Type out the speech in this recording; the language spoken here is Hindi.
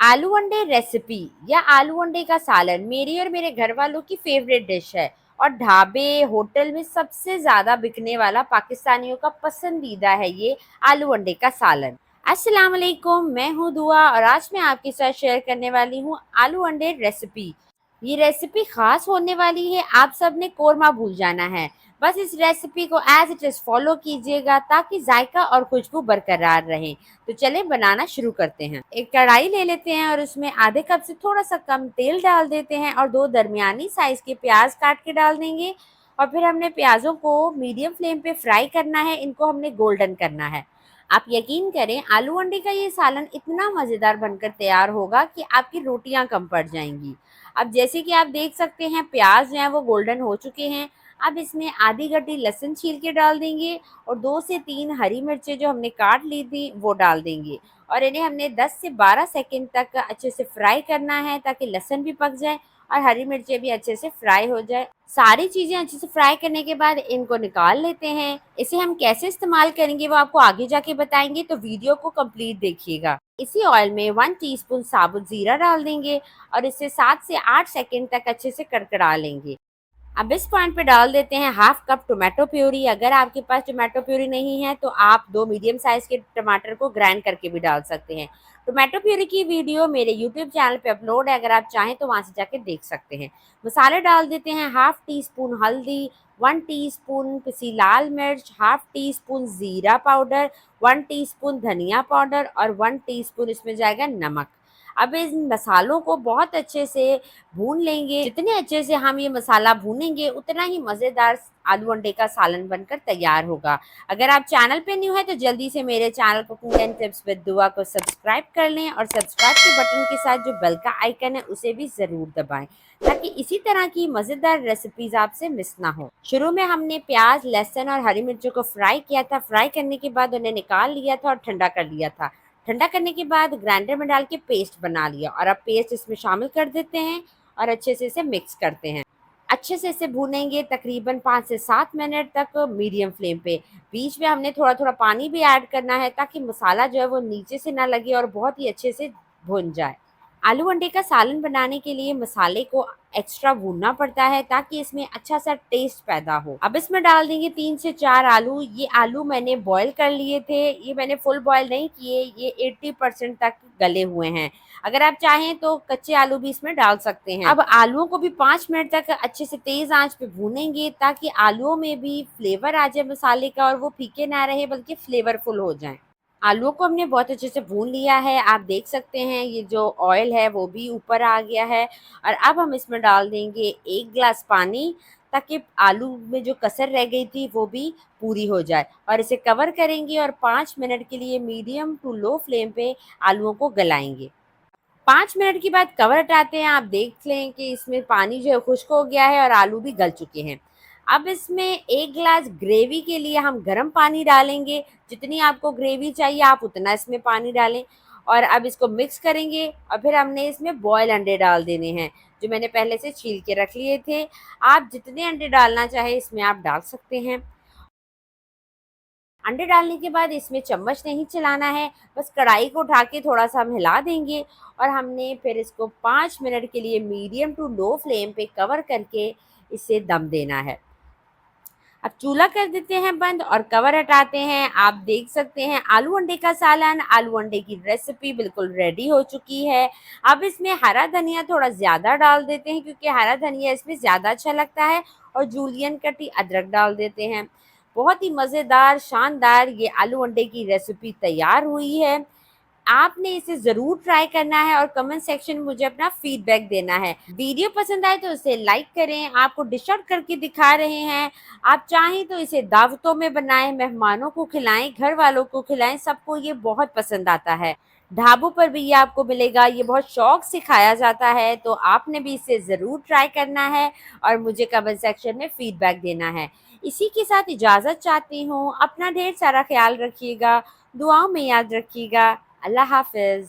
आलू अंडे रेसिपी या आलू अंडे का सालन मेरी और मेरे घर वालों की फेवरेट डिश है और ढाबे होटल में सबसे ज्यादा बिकने वाला पाकिस्तानियों का पसंदीदा है ये आलू अंडे का सालन। अस्सलाम वालेकुम, मैं हूँ दुआ और आज मैं आपके साथ शेयर करने वाली हूँ आलू अंडे रेसिपी। ये रेसिपी खास होने वाली है, आप सब ने कोरमा भूल जाना है। बस इस रेसिपी को एज इट इज फॉलो कीजिएगा ताकि जायका और खुशबू बरकरार रहे। तो चलें बनाना शुरू करते हैं। एक कढ़ाई ले लेते हैं और उसमें आधे कप से थोड़ा सा कम तेल डाल देते हैं और दो दरमियानी साइज के प्याज काट के डाल देंगे। और फिर हमने प्याजों को मीडियम फ्लेम पे फ्राई करना है, इनको हमने गोल्डन करना है। आप यकीन करें, आलू अंडे का ये सालन इतना मज़ेदार बनकर तैयार होगा कि आपकी रोटियां कम पड़ जाएंगी। अब जैसे कि आप देख सकते हैं प्याज जो है वो गोल्डन हो चुके हैं। अब इसमें आधी गड्डी लहसुन छील के डाल देंगे और 2 से 3 हरी मिर्चें जो हमने काट ली थी वो डाल देंगे। और इन्हें हमने 10 से 12 सेकंड तक अच्छे से फ्राई करना है ताकि लहसुन भी पक जाए और हरी मिर्चें भी अच्छे से फ्राई हो जाए। सारी चीज़ें अच्छे से फ्राई करने के बाद इनको निकाल लेते हैं। इसे हम कैसे इस्तेमाल करेंगे वो आपको आगे जाके बताएंगे, तो वीडियो को कंप्लीट देखिएगा। इसी ऑयल में 1 टीस्पून साबुत ज़ीरा डाल देंगे और इसे 7 से 8 सेकंड तक अच्छे से कड़कड़ा लेंगे। अब इस पॉइंट पे डाल देते हैं हाफ कप टोमेटो प्यूरी। अगर आपके पास टोमेटो प्यूरी नहीं है तो आप 2 मीडियम साइज के टमाटर को ग्राइंड करके भी डाल सकते हैं। टोमेटो प्यूरी की वीडियो मेरे यूट्यूब चैनल पे अपलोड है, अगर आप चाहें तो वहां से जाके देख सकते हैं। मसाले डाल देते हैं हाफ टी स्पून हल्दी, 1 टीस्पून पिसी लाल मिर्च, हाफ टी स्पून जीरा पाउडर, 1 टीस्पून धनिया पाउडर और 1 टीस्पून इसमें जाएगा नमक। अब इन मसालों को बहुत अच्छे से भून लेंगे। जितने अच्छे से हम ये मसाला भूनेंगे उतना ही मज़ेदार आलू अंडे का सालन बनकर तैयार होगा। अगर आप चैनल पे न्यू है तो जल्दी से मेरे channel cooking and tips with दुआ को सब्सक्राइब कर लें और सब्सक्राइब के बटन के साथ जो बेल का आइकन है उसे भी ज़रूर दबाएं ताकि इसी तरह की मज़ेदार रेसिपीज आपसे मिस ना हो। शुरू में हमने प्याज, लहसुन और हरी मिर्चों को फ्राई किया था। फ्राई करने के बाद उन्हें निकाल लिया था और ठंडा कर लिया था। ठंडा करने के बाद ग्राइंडर में डाल के पेस्ट बना लिया और अब पेस्ट इसमें शामिल कर देते हैं और अच्छे से इसे मिक्स करते हैं। अच्छे से इसे भूनेंगे तकरीबन 5 से 7 मिनट तक मीडियम फ्लेम पे। बीच में हमने थोड़ा थोड़ा पानी भी ऐड करना है ताकि मसाला जो है वो नीचे से ना लगे और बहुत ही अच्छे से भुन जाए। आलू अंडे का सालन बनाने के लिए मसाले को एक्स्ट्रा भूनना पड़ता है ताकि इसमें अच्छा सा टेस्ट पैदा हो। अब इसमें डाल देंगे 3 से 4 आलू। ये आलू मैंने बॉईल कर लिए थे, ये मैंने फुल बॉईल नहीं किए, ये 80% तक गले हुए हैं। अगर आप चाहें तो कच्चे आलू भी इसमें डाल सकते हैं। अब आलूओं को भी 5 मिनट तक अच्छे से तेज आंच पे भूनेंगे ताकि आलूओं में भी फ्लेवर आ जाए मसाले का और वो फीके ना रहे बल्कि फ्लेवरफुल हो जाएं। आलूओं को हमने बहुत अच्छे से भून लिया है। आप देख सकते हैं ये जो ऑयल है वो भी ऊपर आ गया है। और अब हम इसमें डाल देंगे 1 गिलास पानी ताकि आलू में जो कसर रह गई थी वो भी पूरी हो जाए और इसे कवर करेंगे और 5 मिनट के लिए मीडियम टू लो फ्लेम पे आलूओं को गलाएंगे। 5 मिनट के बाद कवर हटाते हैं। आप देख लें कि इसमें पानी जो है खुश्क हो गया है और आलू भी गल चुके हैं। अब इसमें 1 गिलास ग्रेवी के लिए हम गर्म पानी डालेंगे। जितनी आपको ग्रेवी चाहिए आप उतना इसमें पानी डालें और अब इसको मिक्स करेंगे और फिर हमने इसमें बॉयल अंडे डाल देने हैं जो मैंने पहले से छील के रख लिए थे। आप जितने अंडे डालना चाहें इसमें आप डाल सकते हैं। अंडे डालने के बाद इसमें चम्मच नहीं चलाना है, बस कढ़ाई को उठा के थोड़ा-सा हम हिला देंगे और हमने फिर इसको 5 मिनट के लिए मीडियम टू लो फ्लेम पे कवर करके इसे दम देना है। अब चूल्हा कर देते हैं बंद और कवर हटाते हैं। आप देख सकते हैं आलू अंडे का सालन, आलू अंडे की रेसिपी बिल्कुल रेडी हो चुकी है। अब इसमें हरा धनिया थोड़ा ज़्यादा डाल देते हैं क्योंकि हरा धनिया इसमें ज़्यादा अच्छा लगता है और जूलियन कटी अदरक डाल देते हैं। बहुत ही मज़ेदार, शानदार ये आलू अंडे की रेसिपी तैयार हुई है। आपने इसे ज़रूर ट्राई करना है और कमेंट सेक्शन में मुझे अपना फीडबैक देना है। वीडियो पसंद आए तो इसे लाइक करें। आपको डिश आउट करके दिखा रहे हैं। आप चाहें तो इसे दावतों में बनाएं, मेहमानों को खिलाएं, घर वालों को खिलाएं, सबको ये बहुत पसंद आता है। ढाबों पर भी ये आपको मिलेगा, ये बहुत शौक से खाया जाता है, तो आपने भी इसे ज़रूर ट्राई करना है और मुझे कमेंट सेक्शन में फीडबैक देना है। इसी के साथ इजाज़त चाहती हूँ। अपना ढेर सारा ख्याल रखिएगा, दुआओं में याद रखिएगा। अल्लाह हाफ़िज़।